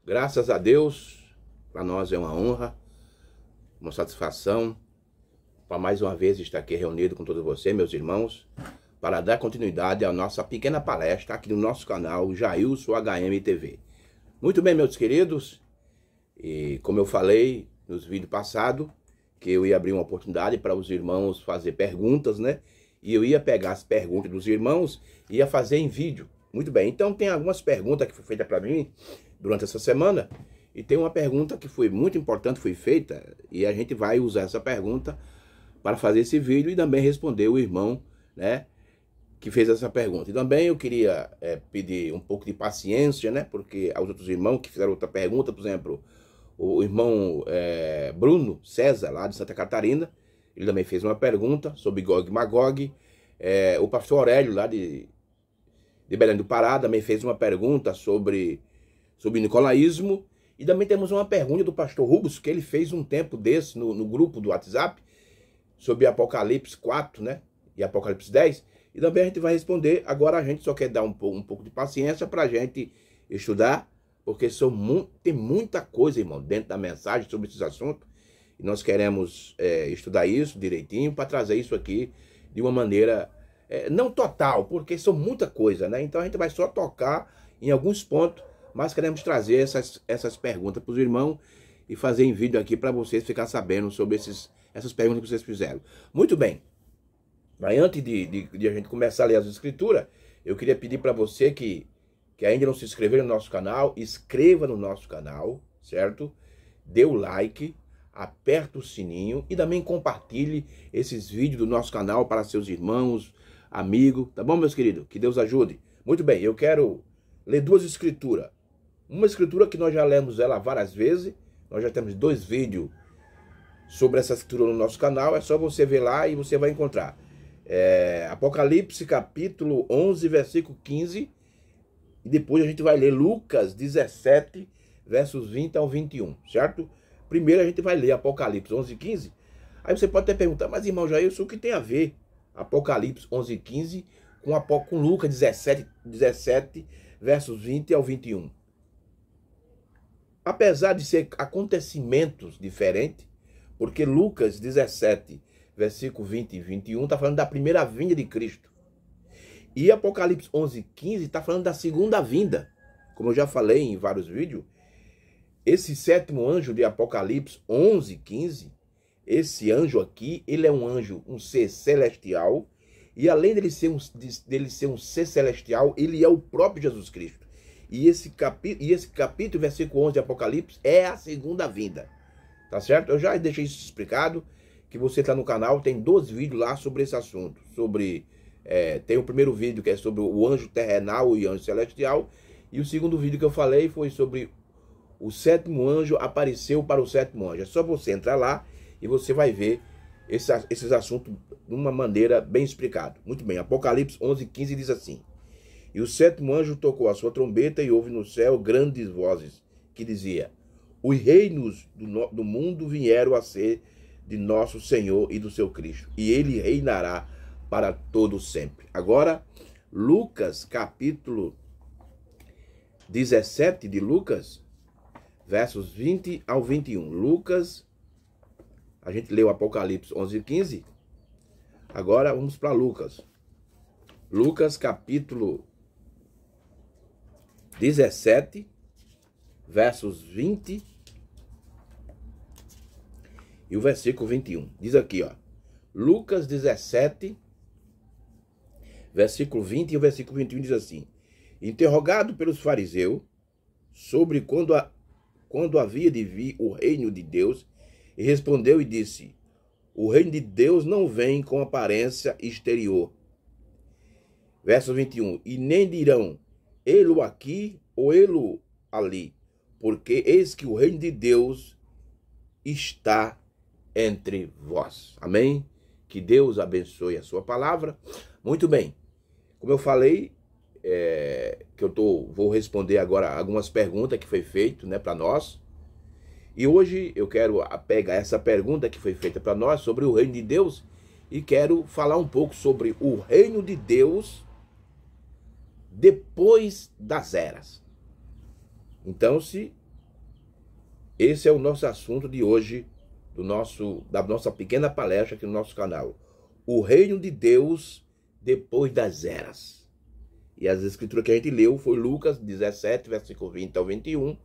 Graças a Deus, para nós é uma honra, uma satisfação, para mais uma vez estar aqui reunido com todos vocês, meus irmãos, para dar continuidade à nossa pequena palestra aqui no nosso canal Jailson HM TV. Muito bem, meus queridos, e como eu falei nos vídeos passados, que eu ia abrir uma oportunidade para os irmãos fazer perguntas, né? E eu ia pegar as perguntas dos irmãos e ia fazer em vídeo. Muito bem, então tem algumas perguntas que foram feitas para mim durante essa semana, e tem uma pergunta que foi muito importante, foi feita, e a gente vai usar essa pergunta para fazer esse vídeo e também responder o irmão, né, que fez essa pergunta. E também eu queria pedir um pouco de paciência, né, porque aos outros irmãos que fizeram outra pergunta, por exemplo, o irmão Bruno César, lá de Santa Catarina, ele também fez uma pergunta sobre Gog e Magog. O pastor Aurélio, lá de Belém do Pará, também fez uma pergunta sobre nicolaísmo. E também temos uma pergunta do pastor Rubens, que ele fez um tempo desse no grupo do WhatsApp, sobre Apocalipse 4, né? E Apocalipse 10. E também a gente vai responder. Agora a gente só quer dar um pouco de paciência para a gente estudar, porque tem muita coisa, irmão, dentro da mensagem sobre esses assuntos. E nós queremos estudar isso direitinho para trazer isso aqui de uma maneira não total, porque são muita coisa, né? Então a gente vai só tocar em alguns pontos, mas queremos trazer essas perguntas para os irmãos e fazer em vídeo aqui para vocês ficar sabendo sobre essas perguntas que vocês fizeram. Muito bem. Mas antes de a gente começar a ler as escrituras, eu queria pedir para você que ainda não se inscreveu no nosso canal, inscreva no nosso canal, certo? Dê o like, aperta o sininho e também compartilhe esses vídeos do nosso canal para seus irmãos, amigos, tá bom, meus queridos? Que Deus ajude. Muito bem, eu quero ler duas escrituras. Uma escritura que nós já lemos ela várias vezes, nós já temos 2 vídeos sobre essa escritura no nosso canal, é só você ver lá e você vai encontrar. Apocalipse capítulo 11, versículo 15, e depois a gente vai ler Lucas 17, versos 20 ao 21, certo? Primeiro a gente vai ler Apocalipse 11, 15, aí você pode até perguntar, mas irmão Jailson, o que tem a ver Apocalipse 11, 15 com Lucas 17, versos 20 ao 21? Apesar de ser acontecimentos diferentes, porque Lucas 17, versículo 20 e 21 está falando da primeira vinda de Cristo. E Apocalipse 11, 15 está falando da segunda vinda. Como eu já falei em vários vídeos, esse 7º anjo de Apocalipse 11, 15, esse anjo aqui, ele é um anjo, um ser celestial, e além dele ser um ser celestial, ele é o próprio Jesus Cristo. E esse capítulo, versículo 11 de Apocalipse, é a segunda vinda. Tá certo? Eu já deixei isso explicado, que você está no canal, tem 2 vídeos lá sobre esse assunto. Tem o primeiro vídeo que é sobre o anjo terrenal e o anjo celestial, e o segundo vídeo que eu falei foi sobre o 7º anjo apareceu para o 7º anjo. É só você entrar lá e você vai ver esses assuntos de uma maneira bem explicada. Muito bem, Apocalipse 11, 15 diz assim: E o 7º anjo tocou a sua trombeta e houve no céu grandes vozes, que dizia: Os reinos do mundo vieram a ser de nosso Senhor e do seu Cristo, e ele reinará para todo sempre. Agora, Lucas, capítulo 17 de Lucas, versos 20 ao 21. Lucas, a gente leu Apocalipse 11 e 15. Agora vamos para Lucas. Lucas, capítulo 17, versos 20 e o versículo 21. Diz aqui, ó. Lucas 17, versículo 20 e o versículo 21 diz assim: Interrogado pelos fariseus sobre quando havia de vir o reino de Deus, e respondeu e disse: O reino de Deus não vem com aparência exterior. Verso 21. E nem dirão, ele aqui ou ele ali, porque eis que o reino de Deus está entre vós. Amém? Que Deus abençoe a sua palavra. Muito bem. Como eu falei, que vou responder agora algumas perguntas que foi feito, né, para nós. E hoje eu quero pegar essa pergunta que foi feita para nós sobre o reino de Deus e quero falar um pouco sobre o reino de Deus depois das eras. Então, se Esse é o nosso assunto de hoje, da nossa pequena palestra aqui no nosso canal. O reino de Deus depois das eras. E as escrituras que a gente leu foi Lucas 17, versículo 20 ao 21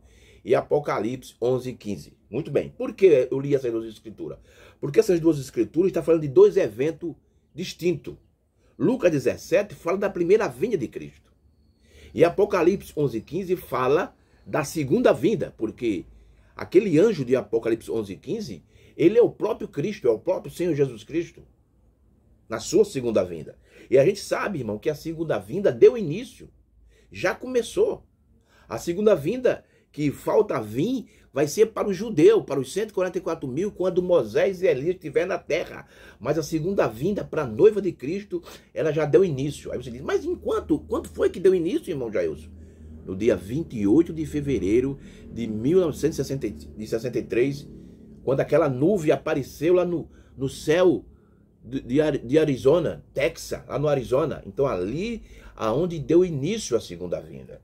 e Apocalipse 11, 15. Muito bem. Por que eu li essas duas escrituras? Porque essas duas escrituras estão falando de dois eventos distintos. Lucas 17 fala da primeira vinda de Cristo. E Apocalipse 11, 15 fala da segunda vinda, porque aquele anjo de Apocalipse 11, 15, ele é o próprio Cristo, é o próprio Senhor Jesus Cristo, na sua segunda vinda. E a gente sabe, irmão, que a segunda vinda deu início, já começou. A segunda vinda que falta vir vai ser para o judeu, para os 144 mil, quando Moisés e Elias estiverem na terra. Mas a segunda vinda para a noiva de Cristo, ela já deu início. Aí você diz, mas quanto foi que deu início, irmão Jailson? No dia 28 de fevereiro de 1963, quando aquela nuvem apareceu lá no céu de Arizona, Texas, lá no Arizona. Então ali aonde deu início a segunda vinda.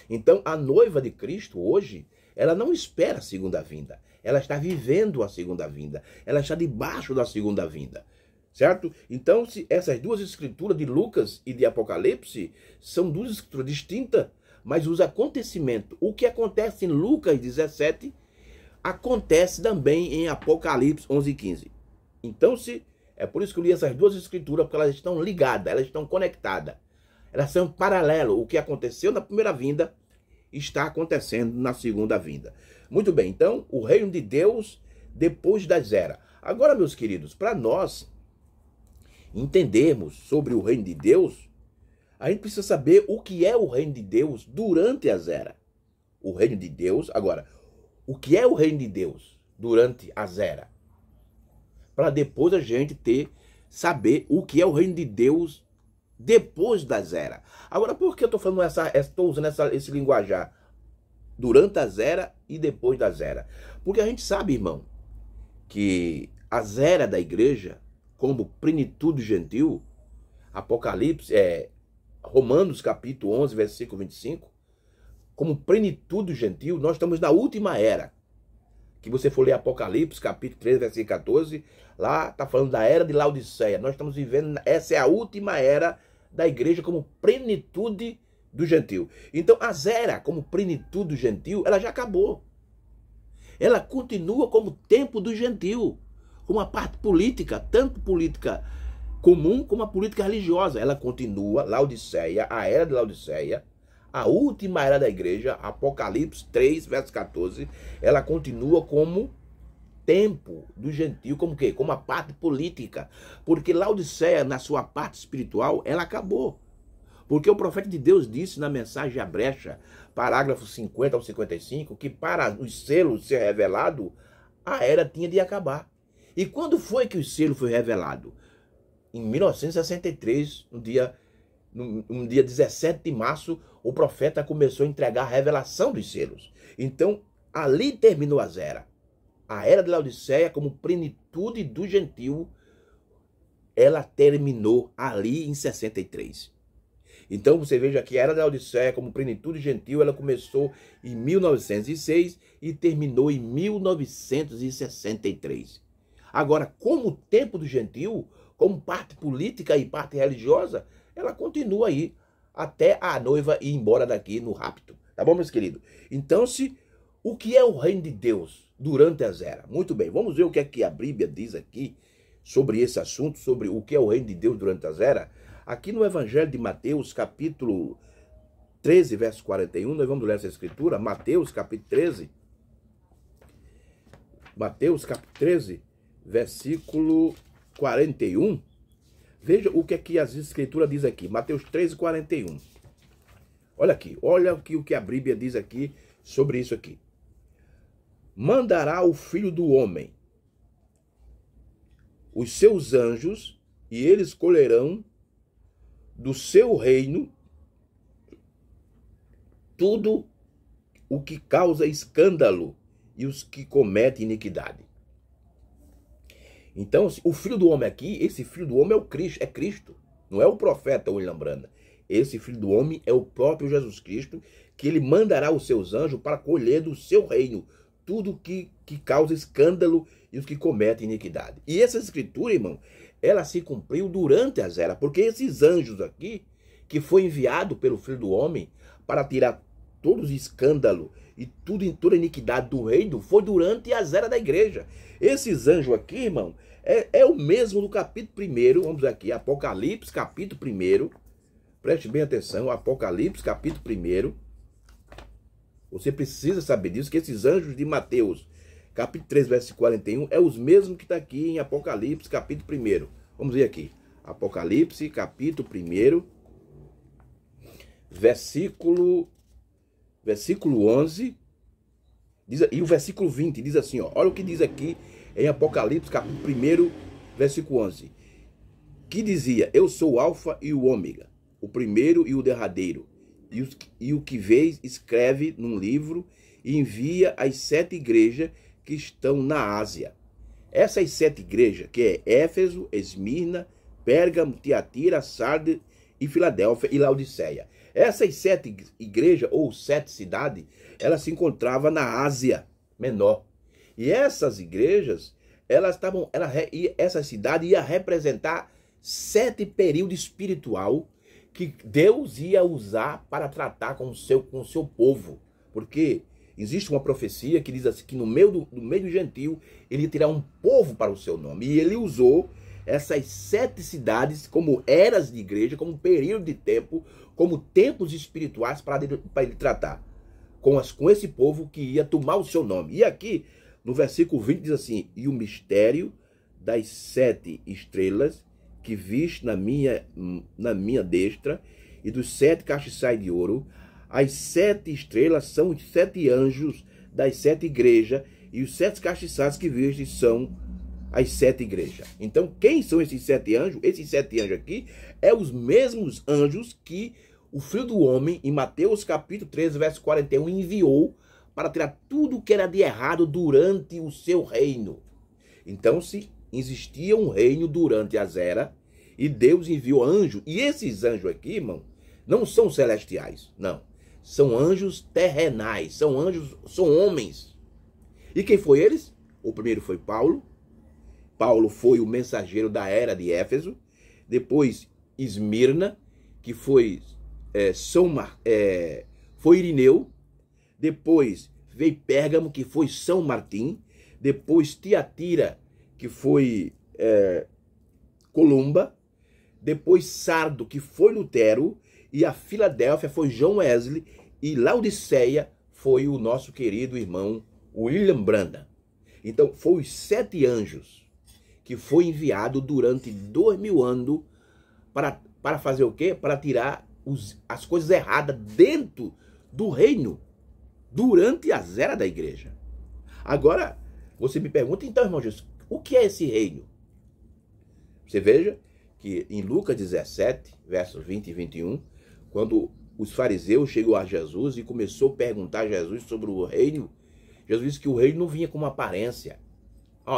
Então a noiva de Cristo hoje, ela não espera a segunda vinda. Ela está vivendo a segunda vinda. Ela está debaixo da segunda vinda. Certo? Então essas duas escrituras de Lucas e de Apocalipse são duas escrituras distintas, mas os acontecimentos, o que acontece em Lucas 17, acontece também em Apocalipse 11, 15. Então é por isso que eu li essas duas escrituras, porque elas estão ligadas, elas estão conectadas. Elas são paralelas. O que aconteceu na primeira vinda está acontecendo na segunda vinda. Muito bem, então, o reino de Deus depois das eras. Agora, meus queridos, para nós entendermos sobre o reino de Deus, a gente precisa saber o que é o reino de Deus durante as eras. O reino de Deus, agora, o que é o reino de Deus durante as eras? Para depois a gente saber o que é o reino de Deus depois das eras. Agora, por que eu estou falando estou usando esse linguajar? Durante as eras e depois das eras. Porque a gente sabe, irmão, que as eras da igreja, como plenitude gentil, Apocalipse, Romanos capítulo 11, versículo 25, como plenitude gentil, nós estamos na última era. Que você for ler Apocalipse, capítulo 13, versículo 14, lá está falando da era de Laodiceia. Nós estamos vivendo, essa é a última era da igreja como plenitude do gentil. Então, a era como plenitude do gentil, ela já acabou. Ela continua como tempo do gentil, como a parte política, tanto política comum como a política religiosa. Ela continua, Laodiceia, a era de Laodiceia, a última era da igreja, Apocalipse 3, verso 14, ela continua como tempo do gentil, como o quê? Como a parte política. Porque Laodiceia, na sua parte espiritual, ela acabou. Porque o profeta de Deus disse na mensagem à brecha, parágrafo 50 ao 55, que para os selos ser revelado, a era tinha de acabar. E quando foi que o selo foi revelado? Em 1963, no dia 17 de março, o profeta começou a entregar a revelação dos selos. Então, ali terminou as eras. A era de Laodiceia, como plenitude do gentil, ela terminou ali em 63. Então, você veja que a era de Laodiceia, como plenitude gentil, ela começou em 1906 e terminou em 1963. Agora, como tempo do gentil, como parte política e parte religiosa, ela continua aí até a noiva ir embora daqui no rapto. Tá bom, meus queridos? Então, o que é o reino de Deus durante as eras? Muito bem, vamos ver o que é que a Bíblia diz aqui sobre esse assunto, sobre o que é o reino de Deus durante as eras. Aqui no Evangelho de Mateus, capítulo 13, verso 41, nós vamos ler essa escritura, Mateus, capítulo 13. Mateus, capítulo 13, versículo 41. Veja o que é que as escrituras diz aqui. Mateus 13, 41. Olha aqui. Olha o que a Bíblia diz aqui sobre isso aqui. Mandará o Filho do Homem os seus anjos e eles colherão do seu reino tudo o que causa escândalo e os que cometem iniquidade. Então, o Filho do Homem aqui, esse Filho do Homem é Cristo, não é o profeta William Branham. Esse Filho do Homem é o próprio Jesus Cristo, que ele mandará os seus anjos para colher do seu reino tudo que causa escândalo e os que cometem iniquidade. E essa escritura, irmão, ela se cumpriu durante as eras, porque esses anjos aqui, que foi enviado pelo Filho do Homem para tirar todos os escândalos e toda a iniquidade do reino, foi durante as eras da igreja. Esses anjos aqui, irmão, é o mesmo do capítulo 1, vamos aqui, Apocalipse, capítulo 1, preste bem atenção, Apocalipse, capítulo 1, você precisa saber disso, que esses anjos de Mateus, capítulo 3, verso 41, é os mesmos que está aqui em Apocalipse, capítulo 1. Vamos ver aqui, Apocalipse, capítulo 1, versículo 11, e o versículo 20, diz assim, ó, olha o que diz aqui em Apocalipse, capítulo 1, versículo 11, que dizia, eu sou o alfa e o ômega, o primeiro e o derradeiro, e o que vês escreve num livro e envia às 7 igrejas que estão na Ásia. Essas 7 igrejas, que é Éfeso, Esmirna, Pérgamo, Tiatira, Sardes e Filadélfia e Laodiceia. Essas 7 igrejas, ou 7 cidades, elas se encontravam na Ásia Menor. E essas igrejas, essa cidade ia representar 7 períodos espiritual que Deus ia usar para tratar com o seu povo. Porque existe uma profecia que diz assim, que no meio do gentio, ele ia tirar um povo para o seu nome. E ele usou essas 7 cidades como eras de igreja, como período de tempo, como tempos espirituais para ele tratar com esse povo que ia tomar o seu nome. E aqui, no versículo 20, diz assim, e o mistério das 7 estrelas que viste na minha destra, e dos 7 castiçais de ouro, as 7 estrelas são os 7 anjos das 7 igrejas, e os 7 castiçais que viste são as 7 igrejas. Então, quem são esses 7 anjos? Esses 7 anjos aqui é os mesmos anjos que o Filho do Homem, em Mateus capítulo 13, verso 41, enviou para tirar tudo que era de errado durante o seu reino. Então, se existia um reino durante as eras, e Deus enviou anjos, e esses anjos aqui, irmão, não são celestiais, não. São anjos terrenais, são anjos, são homens. E quem foi eles? O primeiro foi Paulo. Paulo foi o mensageiro da era de Éfeso. Depois Esmirna, que foi foi Irineu. Depois veio Pérgamo, que foi São Martim. Depois Tiatira, que foi Columba. Depois Sardo, que foi Lutero. E a Filadélfia foi John Wesley. E Laodiceia foi o nosso querido irmão William Branham. Então, foi os 7 anjos que foi enviado durante 2000 anos para fazer o quê? Para tirar as coisas erradas dentro do reino, durante as eras da igreja. Agora, você me pergunta, então, irmão Jesus, o que é esse reino? Você veja que em Lucas 17, versos 20 e 21, quando os fariseus chegou a Jesus e começou a perguntar a Jesus sobre o reino, Jesus disse que o reino não vinha com uma aparência.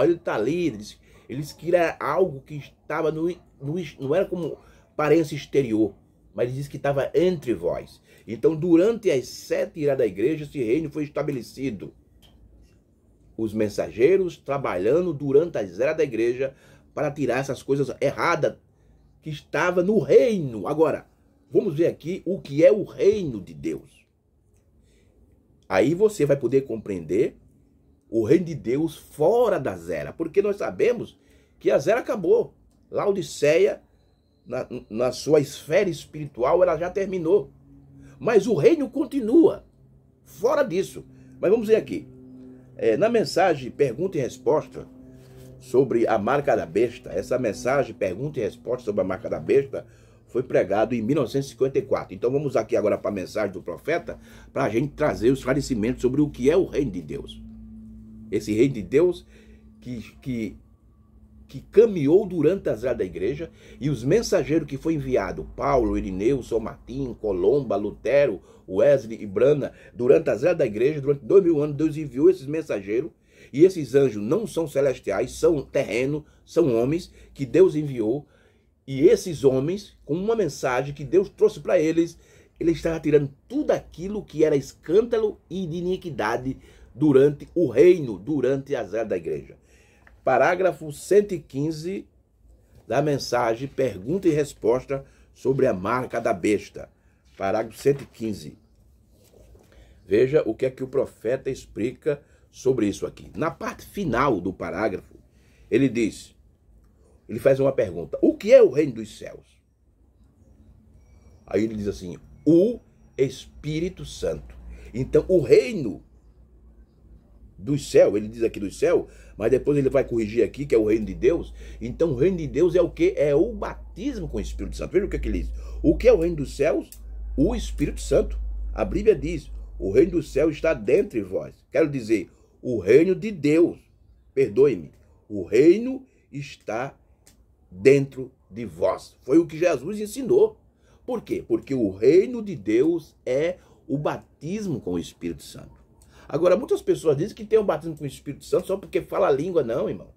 Ele está ali, ele disse que era algo que estava não era como aparência exterior, mas ele disse que estava entre vós. Então, durante as 7 eras da igreja, esse reino foi estabelecido. Os mensageiros trabalhando durante as eras da igreja para tirar essas coisas erradas que estavam no reino. Agora, vamos ver aqui o que é o reino de Deus. Aí você vai poder compreender o reino de Deus fora das eras, porque nós sabemos que a era acabou. Laodiceia, na sua esfera espiritual, ela já terminou. Mas o reino continua fora disso. Mas vamos ver aqui. Na mensagem Pergunta e Resposta sobre a marca da besta, essa mensagem Pergunta e Resposta sobre a marca da besta foi pregado em 1954. Então vamos aqui agora para a mensagem do profeta, para a gente trazer os esclarecimentos sobre o que é o reino de Deus. Esse reino de Deus que caminhou durante as eras da igreja, e os mensageiros que foi enviado, Paulo, Irineu, São Martim, Colomba, Lutero, Wesley e Branham, durante as eras da igreja, durante 2000 anos, Deus enviou esses mensageiros, e esses anjos não são celestiais, são terrenos, são homens que Deus enviou, e esses homens, com uma mensagem que Deus trouxe para eles, ele estava tirando tudo aquilo que era escândalo e de iniquidade durante o reino, durante as eras da igreja. Parágrafo 115 da mensagem Pergunta e Resposta sobre a marca da besta. Parágrafo 115. Veja o que é que o profeta explica sobre isso aqui. Na parte final do parágrafo, ele faz uma pergunta: o que é o reino dos céus? Aí ele diz assim: o Espírito Santo. Então, o reino dos céus, ele diz aqui do céu, mas depois ele vai corrigir aqui, que é o reino de Deus. Então, o reino de Deus é o quê? É o batismo com o Espírito Santo. Veja o que é que ele diz. O que é o reino dos céus? O Espírito Santo. A Bíblia diz: o reino do céu está dentro de vós. Quero dizer, o reino de Deus. Perdoe-me. O reino está dentro de vós. Foi o que Jesus ensinou. Por quê? Porque o reino de Deus é o batismo com o Espírito Santo. Agora, muitas pessoas dizem que tem um batismo com o Espírito Santo só porque fala a língua. Não, irmão.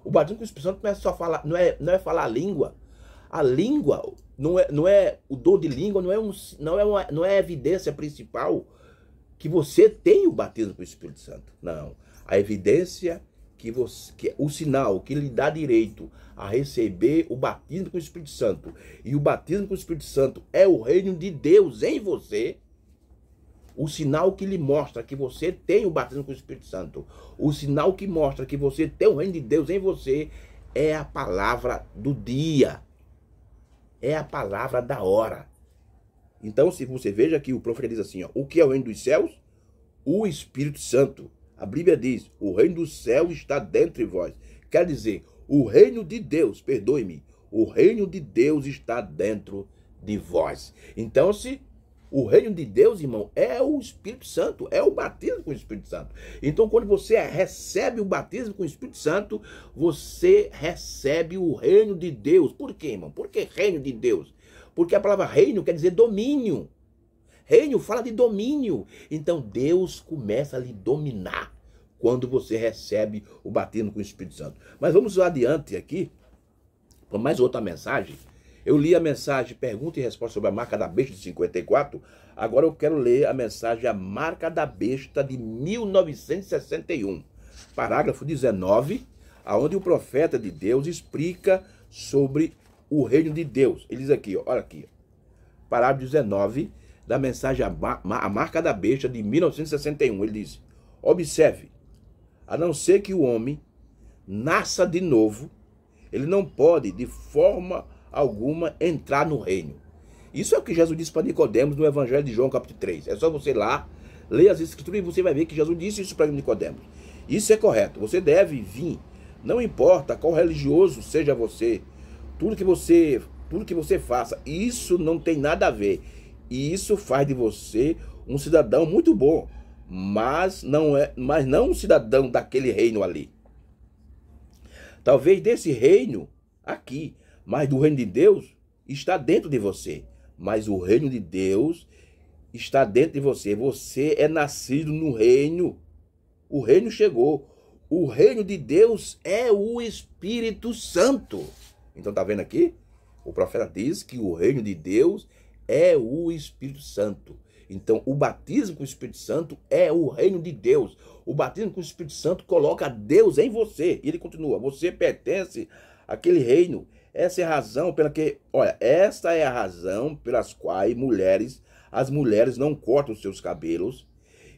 O batismo com o Espírito Santo não é só falar, não é falar a língua. A língua não é o dom de língua, não é a evidência principal que você tem o batismo com o Espírito Santo. Não. A evidência o sinal que lhe dá direito a receber o batismo com o Espírito Santo, e o batismo com o Espírito Santo é o reino de Deus em você. O sinal que lhe mostra que você tem o batismo com o Espírito Santo, o sinal que mostra que você tem o reino de Deus em você, é a palavra do dia, é a palavra da hora. Então, se você veja que o profeta diz assim, ó, o que é o reino dos céus? O Espírito Santo. A Bíblia diz: o reino do céu está dentro de vós. Quer dizer, o reino de Deus, perdoe-me, o reino de Deus está dentro de vós. Então, se o reino de Deus, irmão, é o Espírito Santo, é o batismo com o Espírito Santo. Então, quando você recebe o batismo com o Espírito Santo, você recebe o reino de Deus. Por quê, irmão? Por que reino de Deus? Porque a palavra reino quer dizer domínio. Reino fala de domínio. Então Deus começa a lhe dominar quando você recebe o batismo com o Espírito Santo. Mas vamos adiante aqui para mais outra mensagem. Eu li a mensagem Pergunta e Resposta sobre a marca da besta de 54. Agora eu quero ler a mensagem A Marca da Besta de 1961. Parágrafo 19, onde o profeta de Deus explica sobre o reino de Deus. Ele diz aqui, ó, olha aqui. Parágrafo 19 da mensagem A Marca da Besta de 1961. Ele diz: observe, a não ser que o homem nasça de novo, ele não pode de forma alguma entrar no reino. Isso é o que Jesus disse para Nicodemos no Evangelho de João, capítulo 3. É só você lá, ler as escrituras e você vai ver que Jesus disse isso para Nicodemos. Isso é correto. Você deve vir, não importa qual religioso seja você, tudo que você faça, isso não tem nada a ver. E isso faz de você um cidadão muito bom, mas não um cidadão daquele reino ali. Talvez desse reino aqui, mas do reino de Deus está dentro de você. Mas o reino de Deus está dentro de você. Você é nascido no reino. O reino chegou. O reino de Deus é o Espírito Santo. Então tá vendo aqui? O profeta diz que o reino de Deus é o Espírito Santo. Então, o batismo com o Espírito Santo é o reino de Deus. O batismo com o Espírito Santo coloca Deus em você. E ele continua: você pertence àquele reino. Essa é a razão pela que, olha, esta é a razão pelas quais as mulheres não cortam os seus cabelos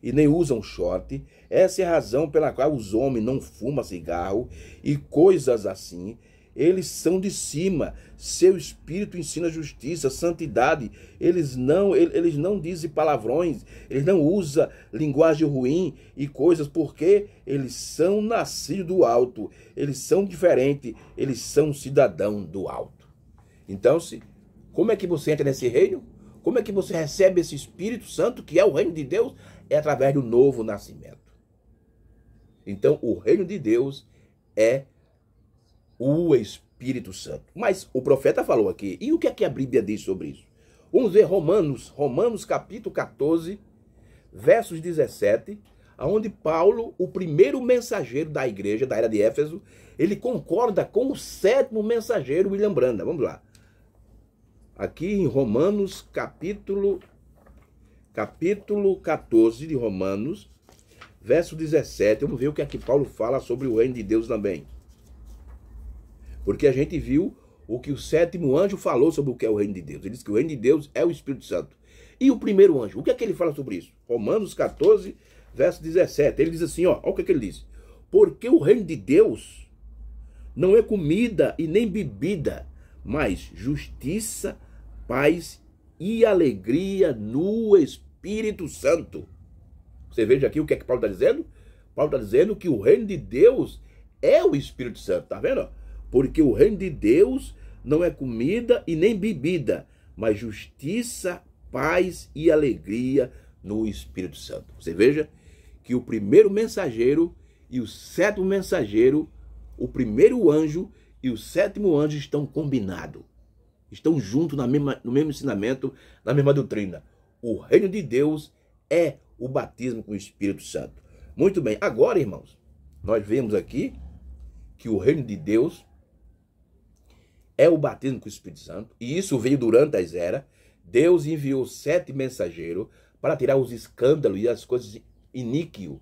e nem usam short. Essa é a razão pela qual os homens não fumam cigarro e coisas assim. Eles são de cima, seu espírito ensina justiça, santidade, eles não dizem palavrões, eles não usam linguagem ruim e coisas, porque eles são nascidos do alto, eles são diferentes, eles são cidadão do alto. Então, como é que você entra nesse reino? Como é que você recebe esse Espírito Santo, que é o reino de Deus? É através do novo nascimento. Então, o reino de Deus é o Espírito Santo. Mas o profeta falou aqui. E o que é que a Bíblia diz sobre isso? Vamos ver Romanos capítulo 14, versos 17, onde Paulo, o primeiro mensageiro da igreja, da era de Éfeso, ele concorda com o sétimo mensageiro, William Branham. Vamos lá. Aqui em Romanos capítulo 14 de Romanos, verso 17. Vamos ver o que é que Paulo fala sobre o reino de Deus também. Porque a gente viu o que o sétimo anjo falou sobre o que é o reino de Deus. Ele diz que o reino de Deus é o Espírito Santo. E o primeiro anjo, o que é que ele fala sobre isso? Romanos 14, verso 17. Ele diz assim, ó, olha o que é que ele diz. Porque o reino de Deus não é comida e nem bebida, mas justiça, paz e alegria no Espírito Santo. Você veja aqui o que é que Paulo está dizendo? Paulo está dizendo que o reino de Deus é o Espírito Santo, tá vendo? Porque o reino de Deus não é comida e nem bebida, mas justiça, paz e alegria no Espírito Santo. Você veja que o primeiro mensageiro e o sétimo mensageiro, o primeiro anjo e o sétimo anjo estão combinados. Estão juntos no mesmo ensinamento, na mesma doutrina. O reino de Deus é o batismo com o Espírito Santo. Muito bem, agora, irmãos, nós vemos aqui que o reino de Deus é o batismo com o Espírito Santo, e isso veio durante as eras. Deus enviou 7 mensageiros para tirar os escândalos e as coisas iníquas,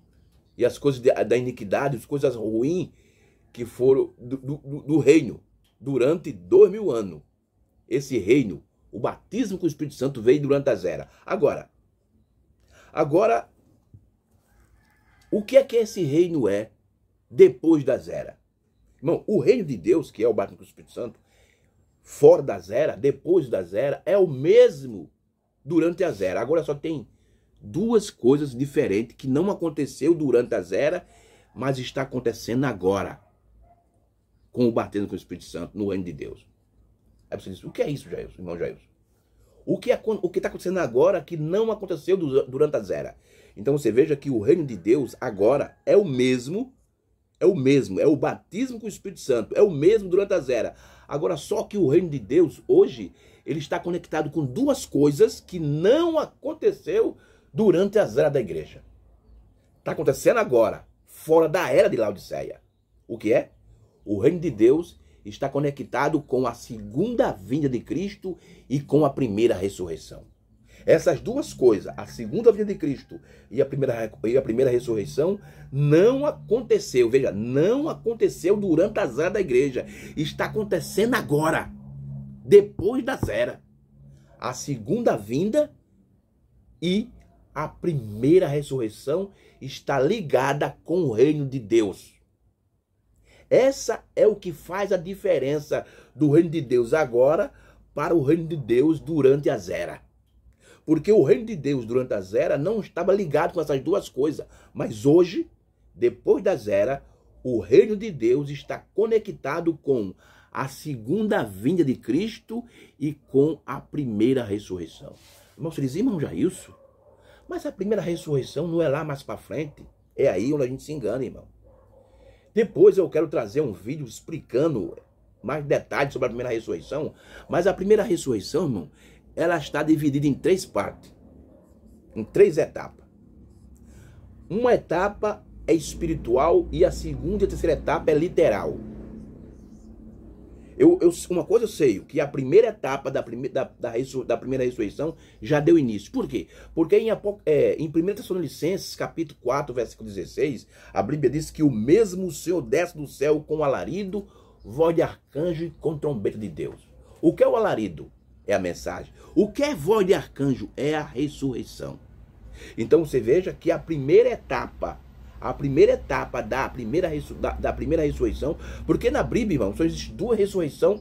e as coisas da iniquidade, as coisas ruins que foram do reino durante 2000 anos. Esse reino, o batismo com o Espírito Santo veio durante as eras. Agora, o que é que esse reino é depois das eras? Irmão, o reino de Deus, que é o batismo com o Espírito Santo, fora das eras, depois das eras, é o mesmo durante as eras. Agora só tem duas coisas diferentes que não aconteceu durante as eras, mas está acontecendo agora com o batismo com o Espírito Santo no reino de Deus. Aí você diz, o que é isso, Jailson, irmão Jailson? O que está acontecendo agora que não aconteceu durante as eras? Então você veja que o reino de Deus agora é o mesmo, é o batismo com o Espírito Santo, é o mesmo durante as eras. Agora só que o reino de Deus hoje, ele está conectado com duas coisas que não aconteceu durante as eras da igreja. Está acontecendo agora, fora da era de Laodiceia. O que é? O reino de Deus está conectado com a segunda vinda de Cristo e com a primeira ressurreição. Essas duas coisas, a segunda vinda de Cristo e a primeira ressurreição, não aconteceu, veja, não aconteceu durante as eras da igreja. Está acontecendo agora, depois das eras. A segunda vinda e a primeira ressurreição está ligada com o reino de Deus. Essa é o que faz a diferença do reino de Deus agora para o reino de Deus durante as eras. Porque o reino de Deus durante as eras não estava ligado com essas duas coisas. Mas hoje, depois das eras, o reino de Deus está conectado com a segunda vinda de Cristo e com a primeira ressurreição. Irmão, você diz, irmão Jailson, mas a primeira ressurreição não é lá mais para frente? É aí onde a gente se engana, irmão. Depois eu quero trazer um vídeo explicando mais detalhes sobre a primeira ressurreição. Mas a primeira ressurreição, irmão, ela está dividida em 3 partes. Em 3 etapas. Uma etapa é espiritual e a segunda e a terceira etapa é literal. Uma coisa eu sei, que a primeira etapa da primeira ressurreição já deu início. Por quê? Porque em 1 Tessalonicenses, capítulo 4, versículo 16, a Bíblia diz que o mesmo Senhor desce do céu com alarido, voz de arcanjo e com trombeta de Deus. O que é o alarido? É a mensagem. O que é voz de arcanjo? É a ressurreição. Então você veja que a primeira etapa da primeira ressurreição, porque na Bíblia, irmão, só existe 2 ressurreições.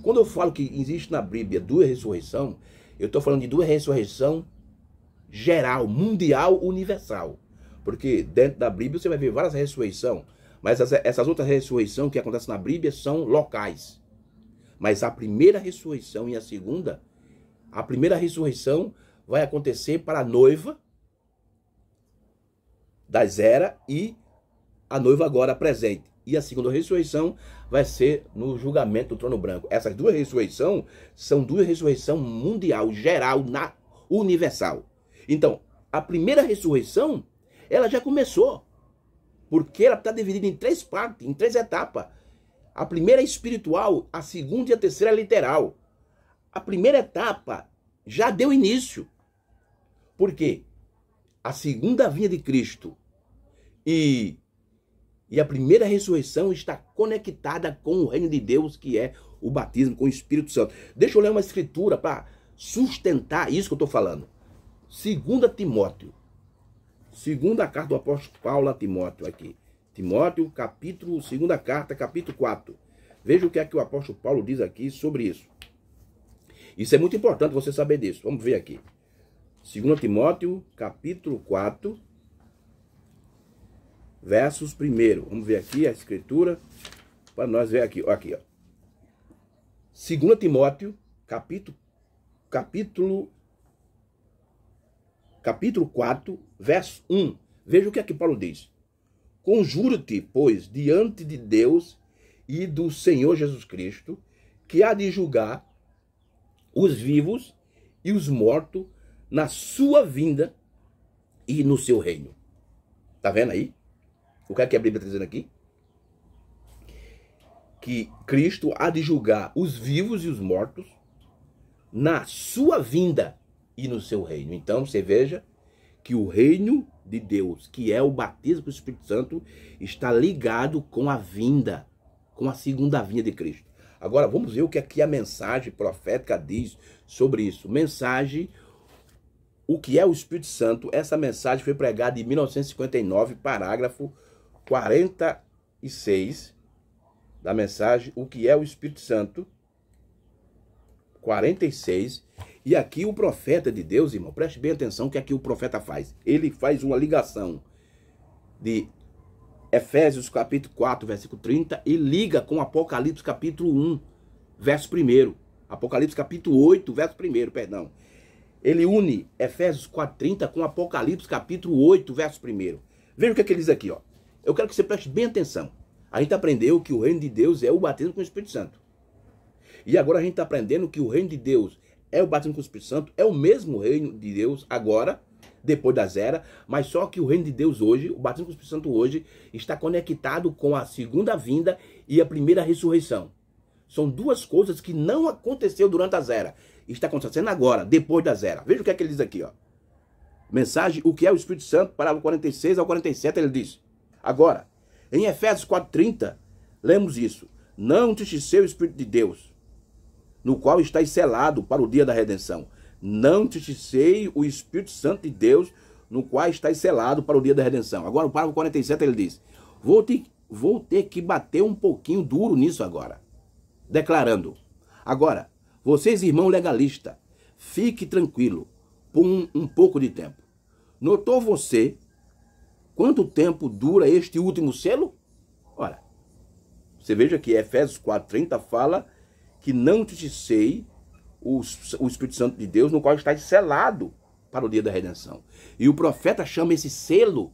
Quando eu falo que existe na Bíblia 2 ressurreições, eu estou falando de 2 ressurreições geral, mundial, universal. Porque dentro da Bíblia você vai ver várias ressurreições, mas essas outras ressurreições que acontecem na Bíblia são locais. Mas a primeira ressurreição e a primeira ressurreição vai acontecer para a noiva das eras e a noiva agora presente. E a segunda ressurreição vai ser no julgamento do trono branco. Essas 2 ressurreições são 2 ressurreições mundial, geral, universal. Então, a primeira ressurreição, ela já começou. Porque ela está dividida em 3 partes, em 3 etapas. A primeira é espiritual, a segunda e a terceira é literal. A primeira etapa já deu início. Por quê? A segunda vinda de Cristo E a primeira ressurreição está conectada com o reino de Deus, que é o batismo com o Espírito Santo. Deixa eu ler uma escritura para sustentar isso que eu estou falando. 2 Timóteo. Segunda carta do apóstolo Paulo a Timóteo aqui. Timóteo, segunda carta, capítulo 4. Veja o que é que o apóstolo Paulo diz aqui sobre isso. Isso é muito importante você saber disso. Vamos ver aqui. 2 Timóteo, capítulo 4, versos 1. Vamos ver aqui a escritura, para nós ver aqui. Aqui, ó. 2 Timóteo, capítulo 4, verso 1. Veja o que é que Paulo diz. Conjuro-te, pois, diante de Deus e do Senhor Jesus Cristo, que há de julgar os vivos e os mortos na sua vinda e no seu reino. Tá vendo aí? O que é que a Bíblia está dizendo aqui? Que Cristo há de julgar os vivos e os mortos na sua vinda e no seu reino. Então, você veja que o reino de Deus, que é o batismo do Espírito Santo, está ligado com a vinda, com a segunda vinda de Cristo. Agora, vamos ver o que aqui a mensagem profética diz sobre isso. Mensagem, o que é o Espírito Santo? Essa mensagem foi pregada em 1959, parágrafo 46 da mensagem, o que é o Espírito Santo, 46. E aqui o profeta de Deus, irmão, preste bem atenção o que aqui o profeta faz. Ele faz uma ligação de Efésios capítulo 4, versículo 30 e liga com Apocalipse capítulo 1, verso 1. Apocalipse capítulo 8, verso 1, perdão. Ele une Efésios 4:30 com Apocalipse capítulo 8, verso 1. Veja o que é que ele diz aqui, ó. Eu quero que você preste bem atenção. A gente aprendeu que o reino de Deus é o batismo com o Espírito Santo. E agora a gente está aprendendo que o reino de Deus é o batismo com o Espírito Santo, é o mesmo reino de Deus agora, depois das eras, mas só que o reino de Deus hoje, o batismo com o Espírito Santo hoje, está conectado com a segunda vinda e a primeira ressurreição. São duas coisas que não aconteceu durante as eras. Está acontecendo agora, depois das eras. Veja o que é que ele diz aqui, ó. Mensagem, o que é o Espírito Santo, parágrafo 46 ao 47, ele diz. Agora, em Efésios 4:30, lemos isso. Não entristecer o Espírito de Deus, no qual está selado para o dia da redenção. Não entristecer o Espírito Santo de Deus, no qual está selado para o dia da redenção. Agora, o parágrafo 47, ele diz. Vou ter que bater um pouquinho duro nisso agora. Declarando. Agora, vocês, irmão legalista, fique tranquilo por um pouco de tempo. Notou você quanto tempo dura este último selo? Ora, você veja que Efésios 4:30 fala que não entristecei o Espírito Santo de Deus, no qual está selado para o dia da redenção. E o profeta chama esse selo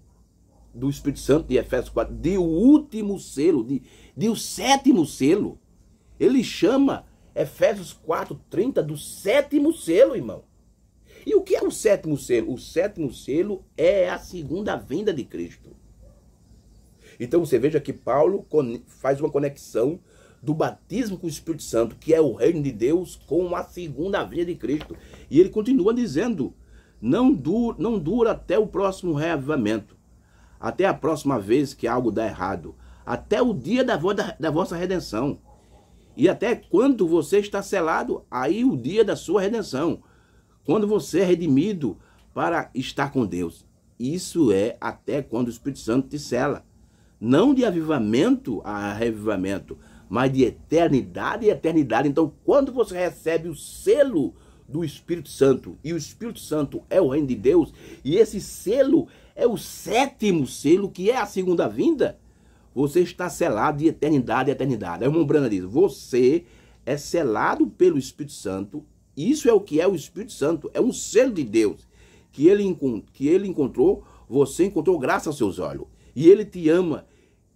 do Espírito Santo de Efésios 4 de o último selo, de o sétimo selo. Ele chama Efésios 4:30 do sétimo selo, irmão. E o que é o sétimo selo? O sétimo selo é a segunda vinda de Cristo. Então você veja que Paulo faz uma conexão do batismo com o Espírito Santo, que é o reino de Deus, com a segunda vinda de Cristo. E ele continua dizendo, não dura até o próximo reavivamento, até a próxima vez que algo dá errado, até o dia da vossa redenção. E até quando você está selado, aí o dia da sua redenção. Quando você é redimido para estar com Deus. Isso é até quando o Espírito Santo te sela. Não de avivamento a revivamento, mas de eternidade a eternidade. Então, quando você recebe o selo do Espírito Santo, e o Espírito Santo é o reino de Deus, e esse selo é o sétimo selo, que é a segunda vinda, você está selado de eternidade a eternidade. Aí o irmão Brana diz, você é selado pelo Espírito Santo. Isso é o que é o Espírito Santo, é um selo de Deus, que ele encontrou, você encontrou graças aos seus olhos. E ele te ama,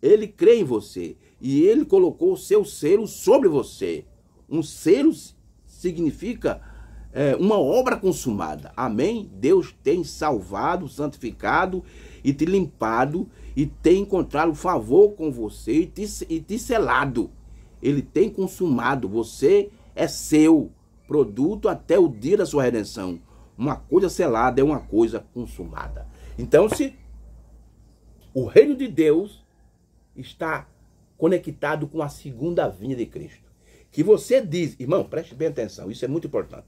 ele crê em você, e ele colocou o seu selo sobre você. Um selo significa uma obra consumada. Amém? Deus tem salvado, santificado e te limpado, e tem encontrado favor com você e te selado. Ele tem consumado, você é seu produto até o dia da sua redenção. Uma coisa selada é uma coisa consumada. Então, O reino de Deus está conectado com a segunda vinda de Cristo. Que você diz, irmão, preste bem atenção, isso é muito importante.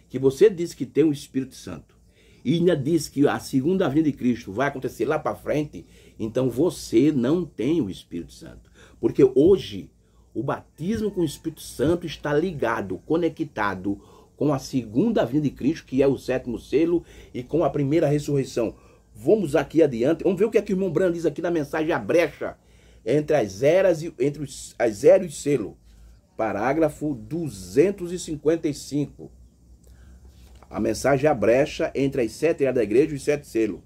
Que você diz que tem o Espírito Santo e ainda diz que a segunda vinda de Cristo vai acontecer lá para frente, então você não tem o Espírito Santo. Porque hoje o batismo com o Espírito Santo está ligado, conectado com a segunda vinda de Cristo, que é o 7º selo, e com a primeira ressurreição. Vamos aqui adiante, vamos ver o que é que o irmão Branham diz aqui na mensagem A Brecha entre as eras e entre as eras e selo. Parágrafo 255. A mensagem A Brecha entre as 7 eras da igreja e os 7 selos.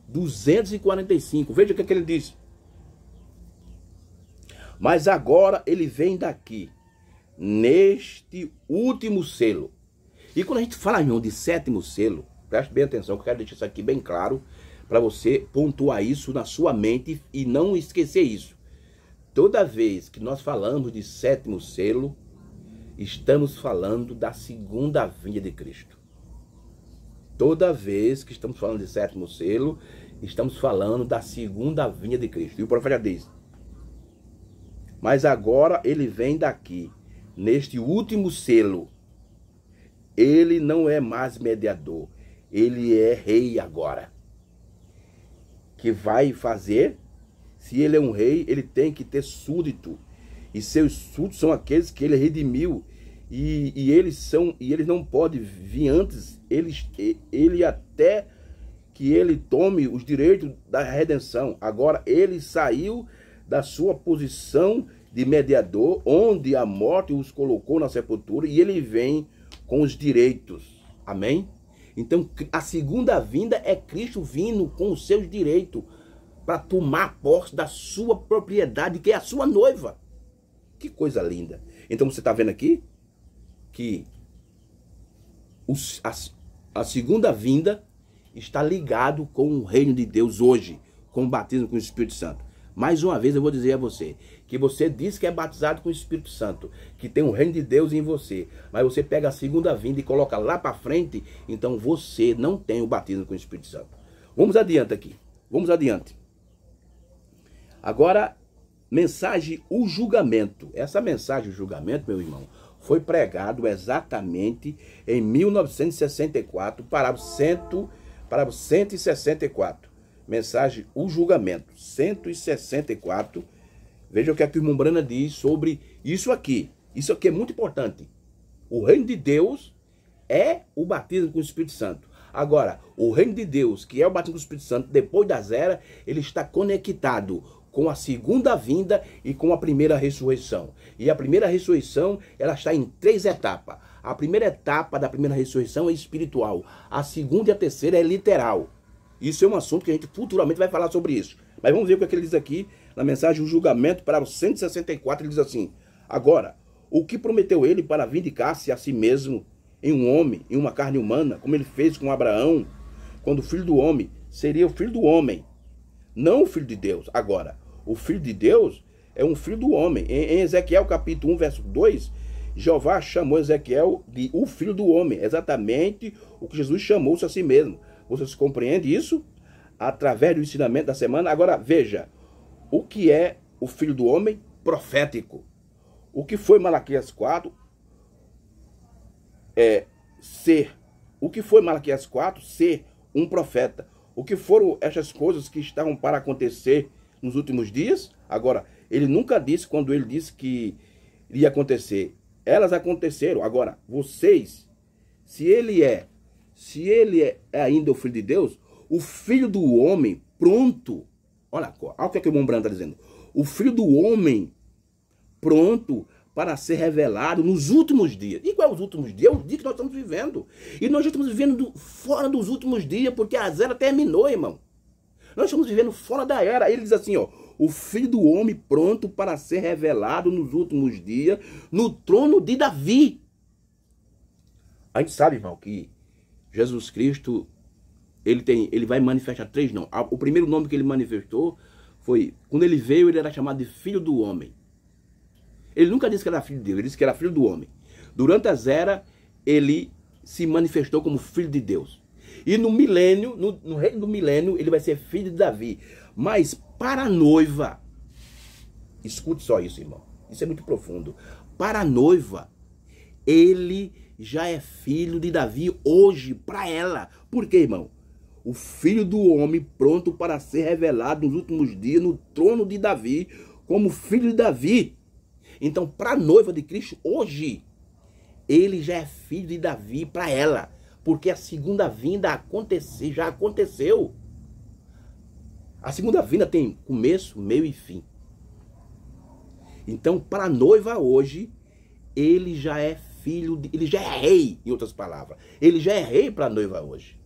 245. Veja o que ele diz. Mas agora ele vem daqui, neste último selo. E quando a gente fala, irmão, de 7º selo, preste bem atenção, que eu quero deixar isso aqui bem claro, para você pontuar isso na sua mente e não esquecer isso. Toda vez que nós falamos de 7º selo, estamos falando da segunda vinda de Cristo. Toda vez que estamos falando de 7º selo, estamos falando da segunda vinda de Cristo. E o profeta diz: mas agora ele vem daqui, neste último selo. Ele não é mais mediador, ele é rei agora. Que vai fazer? Se ele é um rei, ele tem que ter súdito. E seus súditos são aqueles que ele redimiu. E eles não podem vir antes. Ele até que ele tome os direitos da redenção. Agora ele saiu da sua posição de mediador, onde a morte os colocou na sepultura, e ele vem com os direitos. Amém? Então a segunda vinda é Cristo vindo com os seus direitos para tomar posse da sua propriedade, que é a sua noiva. Que coisa linda. Então você está vendo aqui que a segunda vinda está ligado com o reino de Deus hoje, com o batismo com o Espírito Santo. Mais uma vez eu vou dizer a você, que você diz que é batizado com o Espírito Santo, que tem o reino de Deus em você, mas você pega a segunda vinda e coloca lá para frente, então você não tem o batismo com o Espírito Santo. Vamos adiante aqui, vamos adiante. Agora, mensagem o julgamento. Essa mensagem o julgamento, meu irmão, foi pregado exatamente em 1964, parágrafo 164. Mensagem o julgamento, 164. Veja o que o irmão Branham diz sobre isso aqui. Isso aqui é muito importante. O reino de Deus é o batismo com o Espírito Santo. Agora, o reino de Deus, que é o batismo com o Espírito Santo, depois das eras, ele está conectado com a segunda vinda e com a primeira ressurreição. E a primeira ressurreição, ela está em 3 etapas. A primeira etapa da primeira ressurreição é espiritual. A segunda e a terceira é literal. Isso é um assunto que a gente futuramente vai falar sobre isso. Mas vamos ver o que ele diz aqui na mensagem o julgamento, para o 164. Ele diz assim: agora, o que prometeu ele para vindicar-se a si mesmo em um homem, em uma carne humana, como ele fez com Abraão, quando o filho do homem seria o filho do homem, não o filho de Deus. Agora, o filho de Deus é um filho do homem. Em Ezequiel capítulo 1, verso 2, Jeová chamou Ezequiel de o filho do homem, exatamente o que Jesus chamou-se a si mesmo. Vocês compreendem isso? Através do ensinamento da semana. Agora veja, o que é o filho do homem? Profético. O que foi Malaquias 4? Ser. O que foi Malaquias 4? Ser um profeta. O que foram essas coisas que estavam para acontecer nos últimos dias? Agora, ele nunca disse quando ele disse que ia acontecer. Elas aconteceram. Agora, vocês, se ele é ainda o filho de Deus, o filho do homem pronto, olha o que o irmão Branham está dizendo, o filho do homem pronto para ser revelado nos últimos dias. E qual é os últimos dias? É o dia que nós estamos vivendo. E nós já estamos vivendo fora dos últimos dias, porque a era terminou, irmão. Nós estamos vivendo fora da era. Ele diz assim, ó, o filho do homem pronto para ser revelado nos últimos dias, no trono de Davi. A gente sabe, irmão, que Jesus Cristo, ele vai manifestar 3 nomes. O primeiro nome que ele manifestou foi, quando ele veio, ele era chamado de filho do homem. Ele nunca disse que era filho de Deus, ele disse que era filho do homem. Durante as eras, ele se manifestou como filho de Deus. E no milênio, no reino do milênio, ele vai ser filho de Davi. Mas para a noiva, escute só isso, irmão. Isso é muito profundo. Para a noiva, ele já é filho de Davi hoje, para ela. Por quê, irmão? O filho do homem pronto para ser revelado nos últimos dias no trono de Davi, como filho de Davi. Então, para a noiva de Cristo, hoje, ele já é filho de Davi para ela. Porque a segunda vinda já aconteceu. A segunda vinda tem começo, meio e fim. Então, para a noiva hoje, ele já é ele já é rei, em outras palavras. Ele já é rei para a noiva hoje.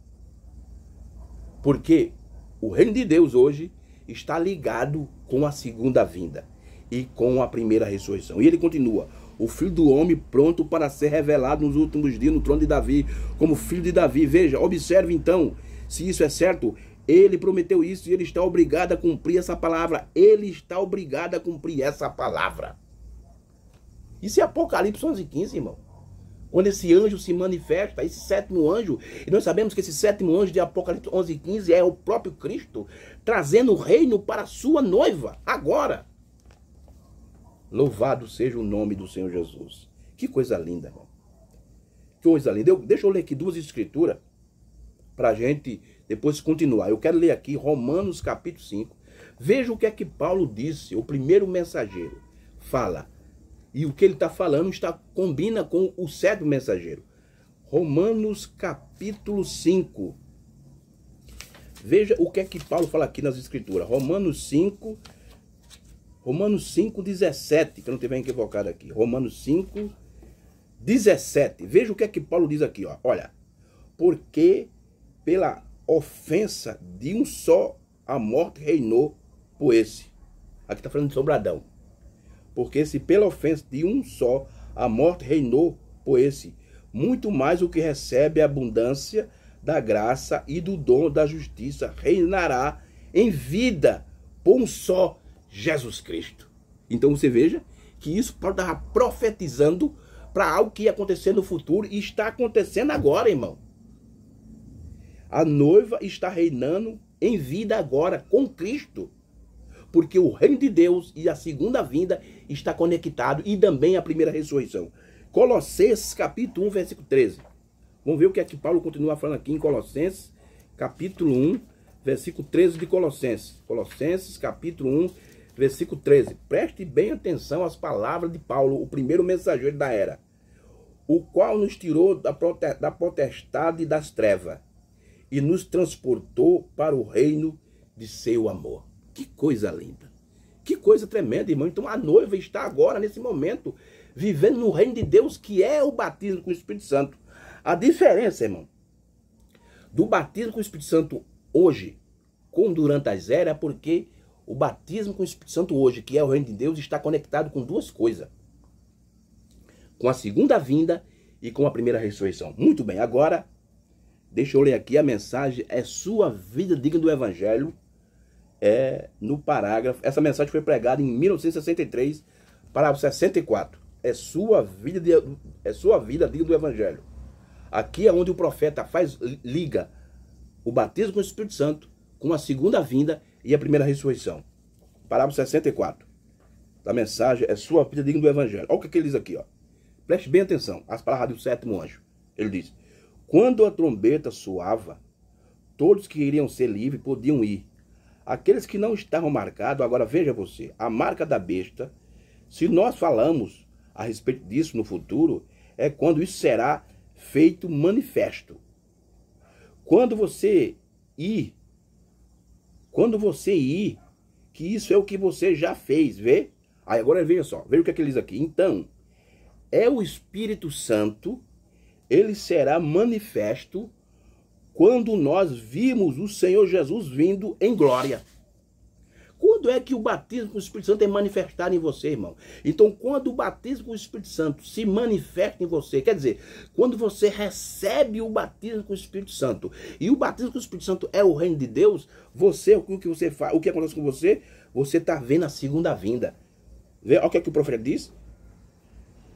Porque o reino de Deus hoje está ligado com a segunda vinda e com a primeira ressurreição. E ele continua: o filho do homem pronto para ser revelado nos últimos dias no trono de Davi, como filho de Davi. Veja, observe então, se isso é certo. Ele prometeu isso e ele está obrigado a cumprir essa palavra. Ele está obrigado a cumprir essa palavra. Isso é Apocalipse 11:15, irmão. Quando esse anjo se manifesta, esse sétimo anjo, e nós sabemos que esse sétimo anjo de Apocalipse 11:15 é o próprio Cristo, trazendo o reino para a sua noiva, agora. Louvado seja o nome do Senhor Jesus. Que coisa linda, irmão. Que coisa linda. Deixa eu ler aqui duas escrituras, para a gente depois continuar. Eu quero ler aqui Romanos capítulo 5. Veja o que é que Paulo disse, o primeiro mensageiro. Fala. E o que ele está falando combina com o sétimo mensageiro. Romanos capítulo 5. Veja o que é que Paulo fala aqui nas escrituras. Romanos 5, 17, que eu não estiver equivocado aqui. Romanos 5, 17. Veja o que é que Paulo diz aqui, ó. Olha. Porque pela ofensa de um só a morte reinou por esse. Aqui está falando sobre Adão. Porque se pela ofensa de um só a morte reinou por esse, muito mais o que recebe a abundância da graça e do dom da justiça reinará em vida por um só Jesus Cristo. Então você veja que isso Paulo estava profetizando para algo que ia acontecer no futuro e está acontecendo agora, irmão. A noiva está reinando em vida agora com Cristo. Porque o reino de Deus e a segunda vinda está conectado e também a primeira ressurreição. Colossenses capítulo 1, versículo 13. Vamos ver o que é que Paulo continua falando aqui em Colossenses capítulo 1, versículo 13 de Colossenses. Colossenses capítulo 1, versículo 13. Preste bem atenção às palavras de Paulo, o primeiro mensageiro da era. O qual nos tirou da potestade das trevas e nos transportou para o reino de seu amor. Que coisa linda. Que coisa tremenda, irmão. Então a noiva está agora, nesse momento, vivendo no reino de Deus, que é o batismo com o Espírito Santo. A diferença, irmão, do batismo com o Espírito Santo hoje, com durante as eras, é porque o batismo com o Espírito Santo hoje, que é o reino de Deus, está conectado com duas coisas. Com a segunda vinda e com a primeira ressurreição. Muito bem, agora, deixa eu ler aqui a mensagem. É sua vida digna do Evangelho. No parágrafo, essa mensagem foi pregada em 1963, parágrafo 64. É sua vida digna do Evangelho. Aqui é onde o profeta liga o batismo com o Espírito Santo com a segunda vinda e a primeira ressurreição. Parágrafo 64 da mensagem: é sua vida digna do Evangelho. Olha o que ele diz aqui, ó. Preste bem atenção às palavras do sétimo anjo. Ele diz: quando a trombeta soava, todos que iriam ser livres podiam ir. Aqueles que não estavam marcados, agora veja você, a marca da besta, se nós falamos a respeito disso no futuro, é quando isso será feito manifesto. Quando você ir, que isso é o que você já fez, vê? Aí agora veja só, veja o que ele diz aqui. Então, é o Espírito Santo, ele será manifesto quando nós vimos o Senhor Jesus vindo em glória. Quando é que o batismo com o Espírito Santo é manifestado em você, irmão? Então, quando o batismo com o Espírito Santo se manifesta em você, quer dizer, quando você recebe o batismo com o Espírito Santo, e o batismo com o Espírito Santo é o reino de Deus, o que você faz, o que acontece com você? Você está vendo a segunda vinda. Vê, olha o que é que o profeta diz.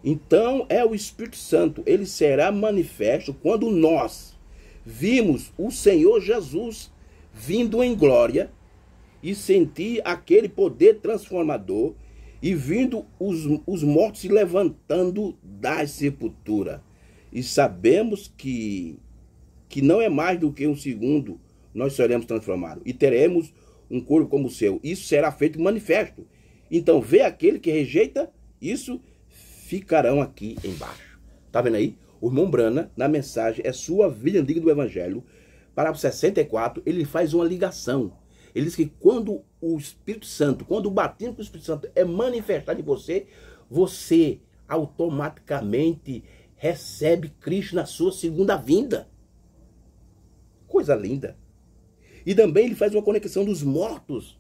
Então, é o Espírito Santo, ele será manifesto quando nós vimos o Senhor Jesus vindo em glória e senti aquele poder transformador e vindo os mortos se levantando da sepultura. E sabemos que não é mais do que um segundo nós seremos transformados e teremos um corpo como o seu. Isso será feito manifesto. Então, vê aquele que rejeita isso, ficarão aqui embaixo. Tá vendo aí? O irmão Brana, na mensagem, é sua vida digna do Evangelho. Parágrafo 64, ele faz uma ligação. Ele diz que quando o Espírito Santo, quando o batismo com o Espírito Santo é manifestado em você, você automaticamente recebe Cristo na sua segunda vinda. Coisa linda. E também ele faz uma conexão dos mortos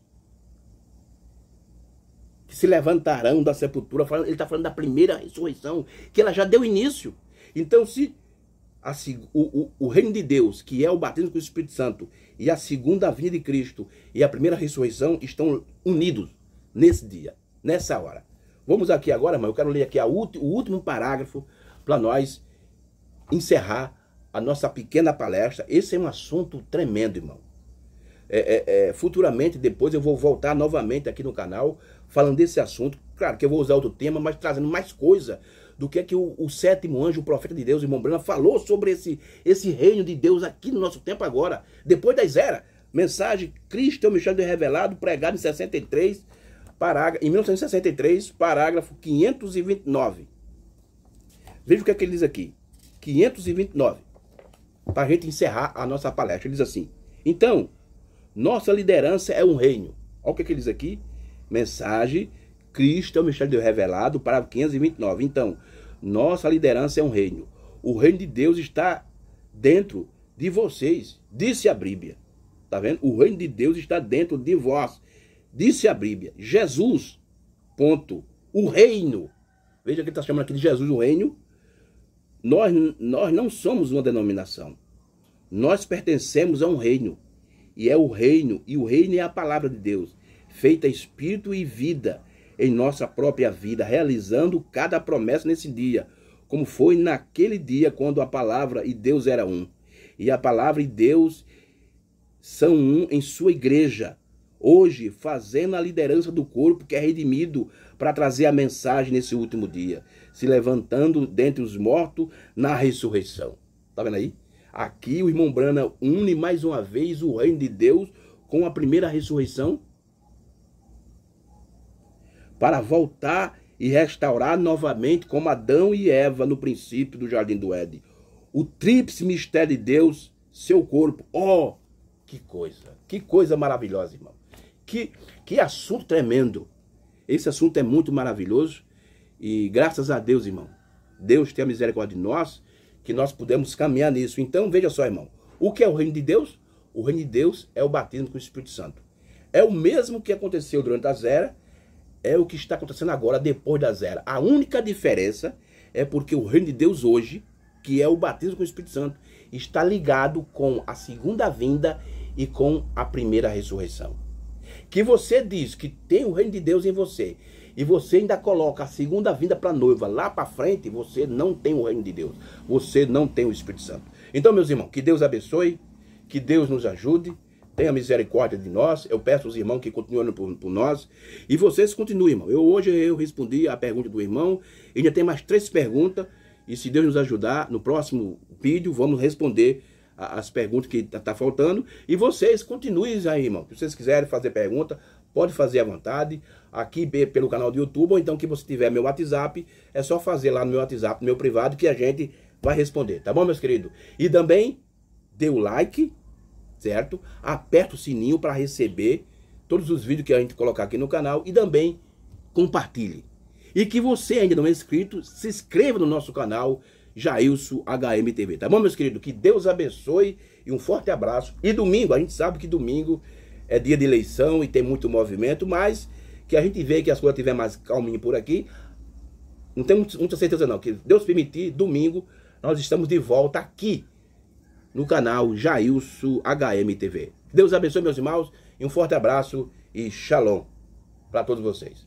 que se levantarão da sepultura. Ele está falando da primeira ressurreição, que ela já deu início. Então, se o reino de Deus, que é o batismo com o Espírito Santo, e a segunda vinda de Cristo e a primeira ressurreição estão unidos nesse dia, nessa hora. Vamos aqui agora, irmão, eu quero ler aqui o último parágrafo para nós encerrar a nossa pequena palestra. Esse é um assunto tremendo, irmão. Futuramente, depois eu vou voltar novamente aqui no canal falando desse assunto. Claro que eu vou usar outro tema, mas trazendo mais coisa do que o sétimo anjo, o profeta de Deus, irmão Brana, falou sobre esse reino de Deus aqui no nosso tempo agora, depois das eras. Mensagem, Cristo é o mistério revelado, pregado em 1963, parágrafo 529. Veja o que é que ele diz aqui. 529. Para a gente encerrar a nossa palestra. Ele diz assim: então, nossa liderança é um reino. Olha o que ele diz aqui. Mensagem, Cristo é o mistério de Deus revelado, parágrafo 529. Então, nossa liderança é um reino. O reino de Deus está dentro de vocês, disse a Bíblia. Tá vendo? O reino de Deus está dentro de vós, disse a Bíblia. Jesus, ponto. O reino. Veja que ele está chamando aqui de Jesus o reino. Nós não somos uma denominação. Nós pertencemos a um reino. E é o reino, e o reino é a palavra de Deus, feita espírito e vida em nossa própria vida, realizando cada promessa nesse dia, como foi naquele dia quando a palavra e Deus era um. E a palavra e Deus são um em sua igreja, hoje fazendo a liderança do corpo que é redimido para trazer a mensagem nesse último dia, se levantando dentre os mortos na ressurreição. Tá vendo aí? Aqui o irmão Brana une mais uma vez o reino de Deus com a primeira ressurreição, para voltar e restaurar novamente como Adão e Eva no princípio do Jardim do Éden. O tríplice mistério de Deus, seu corpo. Oh, que coisa maravilhosa, irmão. Que assunto tremendo. Esse assunto é muito maravilhoso e graças a Deus, irmão, Deus tem a misericórdia de nós, que nós pudemos caminhar nisso. Então, veja só, irmão, o que é o reino de Deus? O reino de Deus é o batismo com o Espírito Santo. É o mesmo que aconteceu durante as eras, é o que está acontecendo agora, depois das eras. A única diferença é porque o reino de Deus hoje, que é o batismo com o Espírito Santo, está ligado com a segunda vinda e com a primeira ressurreição. Que você diz que tem o reino de Deus em você, e você ainda coloca a segunda vinda para a noiva lá para frente, você não tem o reino de Deus. Você não tem o Espírito Santo. Então, meus irmãos, que Deus abençoe, que Deus nos ajude, tenha misericórdia de nós. Eu peço aos irmãos que continuem orando por nós. E vocês continuem, irmão. Hoje eu respondi a pergunta do irmão. Ainda tem mais 3 perguntas. E se Deus nos ajudar, no próximo vídeo vamos responder as perguntas que está faltando. E vocês continuem aí, irmão. Se vocês quiserem fazer pergunta, pode fazer à vontade. Aqui pelo canal do YouTube. Ou então que você tiver meu WhatsApp, é só fazer lá no meu WhatsApp, no meu privado, que a gente vai responder. Tá bom, meus queridos? E também dê o like, certo? Aperta o sininho para receber todos os vídeos que a gente colocar aqui no canal e também compartilhe. E que você ainda não é inscrito, se inscreva no nosso canal Jailson HMTV, tá bom, meus queridos? Que Deus abençoe e um forte abraço. E domingo, a gente sabe que domingo é dia de eleição e tem muito movimento, mas que a gente vê que as coisas estiver mais calminho por aqui, não tenho muita certeza não, que Deus permitir, domingo nós estamos de volta aqui no canal Jailson HMTV. Deus abençoe, meus irmãos, e um forte abraço e shalom para todos vocês.